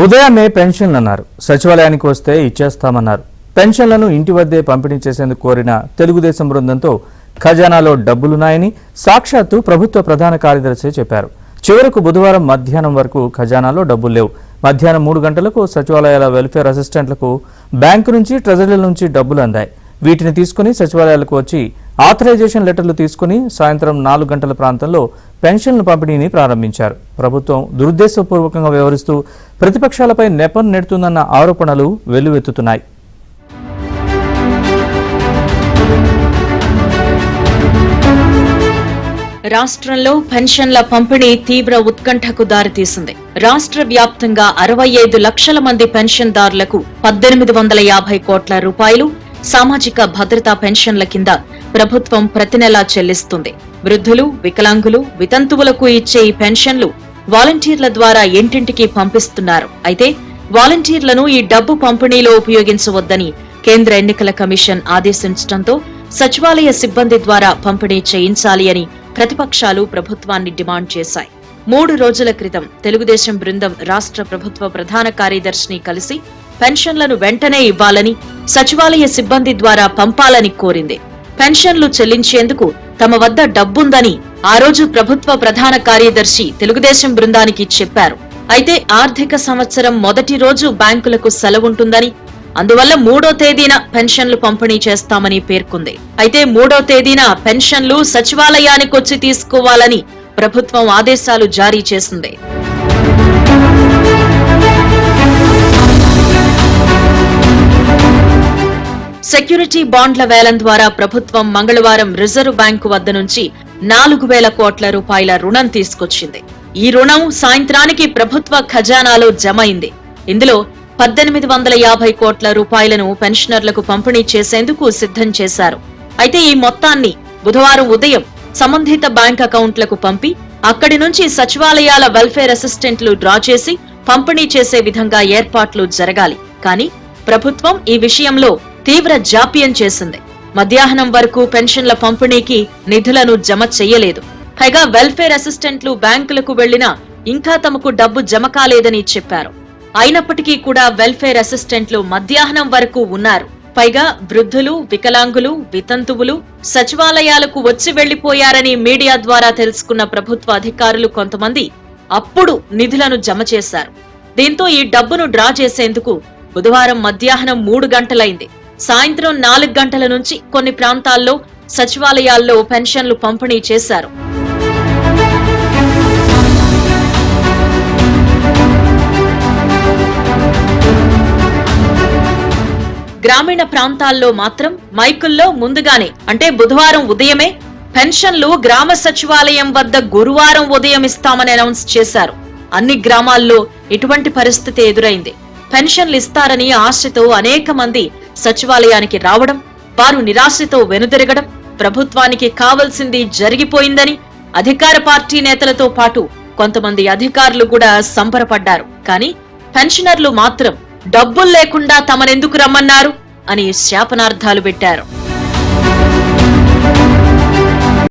ఉదయాన్నే పెన్షన్లు అన్నారు. సచివాలయానికి వస్తే ఇచ్చేస్తామన్నారు. పెన్షన్లను ఇంటి వద్దే పంపిణీ చేసేందుకు కోరిన తెలుగుదేశం బృందంతో ఖజానాలో డబ్బులున్నాయని సాక్షాత్తు ప్రభుత్వ ప్రధాన కార్యదర్శి చెప్పారు. చివరకు బుధవారం మధ్యాహ్నం వరకు ఖజానాలో డబ్బులు లేవు. మధ్యాహ్నం 3 గంటలకు సచివాలయాల వెల్ఫేర్ అసిస్టెంట్లకు బ్యాంకు నుంచి ట్రెజరీల నుంచి డబ్బులు అందాయి. వీటిని తీసుకుని సచివాలయాలకు వచ్చి ఆథరైజేషన్ లెటర్లు తీసుకుని సాయంత్రం 4 గంటల ప్రాంతంలో పెన్షన్ల పంపిణీని ప్రారంభించారు. ప్రభుత్వం దురుద్దేశపూర్వకంగా వ్యవహరిస్తూ ప్రతిపక్షాలపై నెపం నెడుతుందన్న ఆరోపణలు వెల్లువెత్తుతున్నాయి. రాష్ట్రంలో పెన్షన్ల పంపిణీ తీవ్ర ఉత్కంఠకు దారితీసింది. రాష్ట్ర వ్యాప్తంగా 65 లక్షల మంది పెన్షన్దారులకు 1850 కోట్ల రూపాయలు సామాజిక భద్రతా పెన్షన్ల కింద ప్రభుత్వం ప్రతి నెలా చెల్లిస్తుంది. వృద్ధులు, వికలాంగులు, వితంతువులకు ఇచ్చే ఈ పెన్షన్లు వాలంటీర్ల ద్వారా ఇంటింటికి పంపిస్తున్నారు. అయితే వాలంటీర్లను ఈ డబ్బు పంపిణీలో ఉపయోగించవద్దని కేంద్ర ఎన్నికల కమిషన్ ఆదేశించడంతో సచివాలయ సిబ్బంది ద్వారా పంపిణీ చేయించాలి అని ప్రతిపక్షాలు ప్రభుత్వాన్ని డిమాండ్ చేశాయి. 3 రోజుల క్రితం తెలుగుదేశం బృందం రాష్ట్ర ప్రభుత్వ ప్రధాన కార్యదర్శిని కలిసి పెన్షన్లను వెంటనే ఇవ్వాలని, సచివాలయ సిబ్బంది ద్వారా పంపాలని కోరింది. పెన్షన్లు చెల్లించేందుకు తమ వద్ద డబ్బుందని ఆ రోజు ప్రభుత్వ ప్రధాన కార్యదర్శి తెలుగుదేశం బృందానికి చెప్పారు. అయితే ఆర్థిక సంవత్సరం మొదటి రోజు బ్యాంకులకు సెలవుంటుందని, అందువల్ల 3వ తేదీన పెన్షన్లు పంపిణీ చేస్తామని పేర్కొంది. అయితే 3వ తేదీన పెన్షన్లు సచివాలయానికొచ్చి తీసుకోవాలని ప్రభుత్వం ఆదేశాలు జారీ చేసింది. సెక్యూరిటీ బాండ్ల వేలం ద్వారా ప్రభుత్వం మంగళవారం రిజర్వ్ బ్యాంకు వద్ద నుంచి 4,000 కోట్ల రూపాయల రుణం తీసుకొచ్చింది. ఈ రుణం సాయంత్రానికి ప్రభుత్వ ఖజానాలో జమ అయింది. ఇందులో 1850 కోట్ల రూపాయలను పెన్షనర్లకు పంపిణీ చేసేందుకు సిద్ధం చేశారు. అయితే ఈ మొత్తాన్ని బుధవారం ఉదయం సంబంధిత బ్యాంక్ అకౌంట్లకు పంపి అక్కడి నుంచి సచివాలయాల వెల్ఫేర్ అసిస్టెంట్లు డ్రా చేసి పంపిణీ చేసే విధంగా ఏర్పాట్లు జరగాలి. కానీ ప్రభుత్వం ఈ విషయంలో తీవ్ర జాప్యం చేసింది. మధ్యాహ్నం వరకు పెన్షన్ల పంపిణీకి నిధులను జమ చెయ్యలేదు. పైగా వెల్ఫేర్ అసిస్టెంట్లు బ్యాంకులకు వెళ్లినా ఇంకా తమకు డబ్బు జమ కాలేదని చెప్పారు. అయినప్పటికీ కూడా వెల్ఫేర్ అసిస్టెంట్లు మధ్యాహ్నం వరకు ఉన్నారు. పైగా వృద్ధులు, వికలాంగులు, వితంతువులు సచివాలయాలకు వచ్చి వెళ్లిపోయారని మీడియా ద్వారా తెలుసుకున్న ప్రభుత్వ అధికారులు కొంతమంది అప్పుడు నిధులను జమ చేశారు. దీంతో ఈ డబ్బును డ్రా చేసేందుకు బుధవారం మధ్యాహ్నం 3 గంటలైంది. సాయంత్రం 4 గంటల నుంచి కొన్ని ప్రాంతాల్లో సచివాలయాల్లో పెన్షన్లు పంపిణీ చేశారు. గ్రామీణ ప్రాంతాల్లో మాత్రం మైకుల్లో ముందుగానే అంటే బుధవారం ఉదయమే పెన్షన్లు గ్రామ సచివాలయం వద్ద గురువారం ఉదయం ఇస్తామని అనౌన్స్ చేశారు. అన్ని గ్రామాల్లో ఇటువంటి పరిస్థితి ఎదురైంది. పెన్షన్లు ఇస్తారని ఆశతో అనేక మంది సచివాలయానికి రావడం, వారు నిరాశతో వెనుదిరగడం, ప్రభుత్వానికి కావలసింది జరిగిపోయిందని అధికార పార్టీ నేతలతో పాటు కొంతమంది అధికారులు కూడా సంబరపడ్డారు. కానీ పెన్షనర్లు మాత్రం డబ్బులు లేకుండా తమనెందుకు రమ్మన్నారు అని శాపనార్థాలు పెట్టారు.